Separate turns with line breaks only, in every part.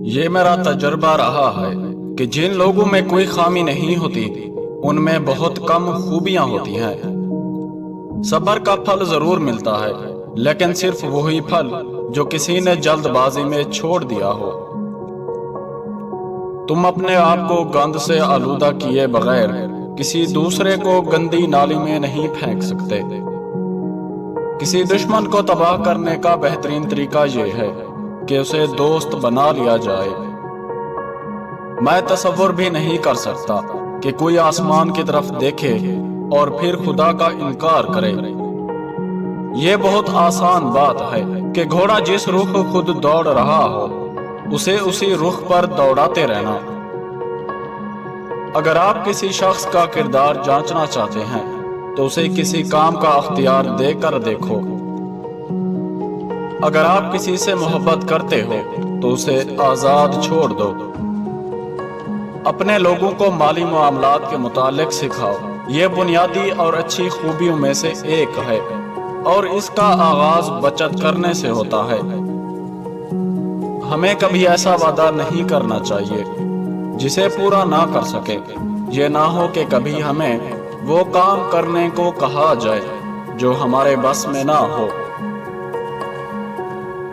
یہ میرا تجربہ رہا ہے کہ جن لوگوں میں کوئی خامی نہیں ہوتی ان میں بہت کم خوبیاں ہوتی ہیں۔ صبر کا پھل ضرور ملتا ہے، لیکن صرف وہی پھل جو کسی نے جلد بازی میں چھوڑ دیا ہو۔ تم اپنے آپ کو گند سے آلودہ کیے بغیر کسی دوسرے کو گندی نالی میں نہیں پھینک سکتے۔ کسی دشمن کو تباہ کرنے کا بہترین طریقہ یہ ہے کہ اسے دوست بنا لیا جائے۔ میں تصور بھی نہیں کر سکتا کہ کوئی آسمان کی طرف دیکھے اور پھر خدا کا انکار کرے۔ یہ بہت آسان بات ہے کہ گھوڑا جس رخ خود دوڑ رہا ہو اسے اسی رخ پر دوڑاتے رہنا۔ اگر آپ کسی شخص کا کردار جانچنا چاہتے ہیں تو اسے کسی کام کا اختیار دے کر دیکھو۔ اگر آپ کسی سے محبت کرتے ہو تو اسے آزاد چھوڑ دو۔ اپنے لوگوں کو مالی معاملات کے متعلق سکھاؤ۔ یہ بنیادی اور اچھی خوبیوں میں سے ایک ہے اور اس کا آغاز بچت کرنے سے ہوتا ہے۔ ہمیں کبھی ایسا وعدہ نہیں کرنا چاہیے جسے پورا نہ کر سکے۔ یہ نہ ہو کہ کبھی ہمیں وہ کام کرنے کو کہا جائے جو ہمارے بس میں نہ ہو۔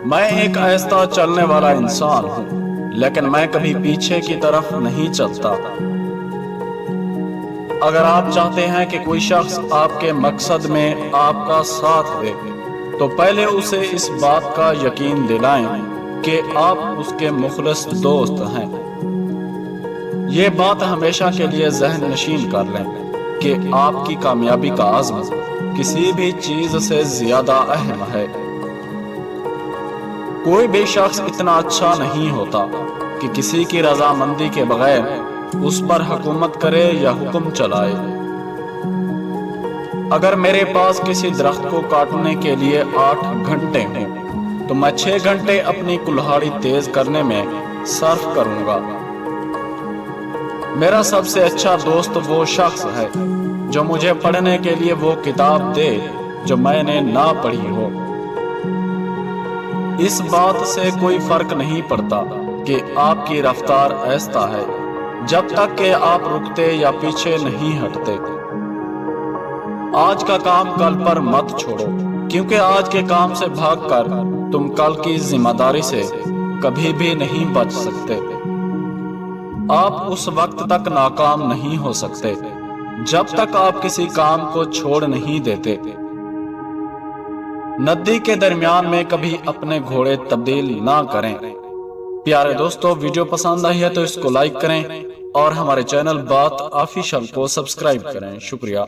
میں ایک آہستہ چلنے والا انسان ہوں، لیکن میں کبھی پیچھے کی طرف نہیں چلتا۔ اگر آپ چاہتے ہیں کہ کوئی شخص آپ کے مقصد میں آپ کا ساتھ دے تو پہلے اسے اس بات کا یقین دلائیں کہ آپ اس کے مخلص دوست ہیں۔ یہ بات ہمیشہ کے لیے ذہن نشین کر لیں کہ آپ کی کامیابی کا عزم کسی بھی چیز سے زیادہ اہم ہے۔ کوئی بھی شخص اتنا اچھا نہیں ہوتا کہ کسی کی رضامندی کے بغیر اس پر حکومت کرے یا حکم چلائے۔ اگر میرے پاس کسی درخت کو کاٹنے کے لیے 8 گھنٹے ہوں تو میں 6 گھنٹے اپنی کلہاڑی تیز کرنے میں صرف کروں گا۔ میرا سب سے اچھا دوست وہ شخص ہے جو مجھے پڑھنے کے لیے وہ کتاب دے جو میں نے نہ پڑھی ہو۔ اس بات سے کوئی فرق نہیں پڑتا کہ آپ کی رفتار آہستہ ہے جب تک کہ آپ رکتے یا پیچھے نہیں ہٹتے۔ آج کا کام کل پر مت چھوڑو، کیونکہ آج کے کام سے بھاگ کر تم کل کی ذمہ داری سے کبھی بھی نہیں بچ سکتے۔ آپ اس وقت تک ناکام نہیں ہو سکتے جب تک آپ کسی کام کو چھوڑ نہیں دیتے۔ ندی کے درمیان میں کبھی اپنے گھوڑے تبدیل نہ کریں۔ پیارے دوستو، ویڈیو پسند آئی ہے تو اس کو لائک کریں اور ہمارے چینل بات آفیشل کو سبسکرائب کریں۔ شکریہ۔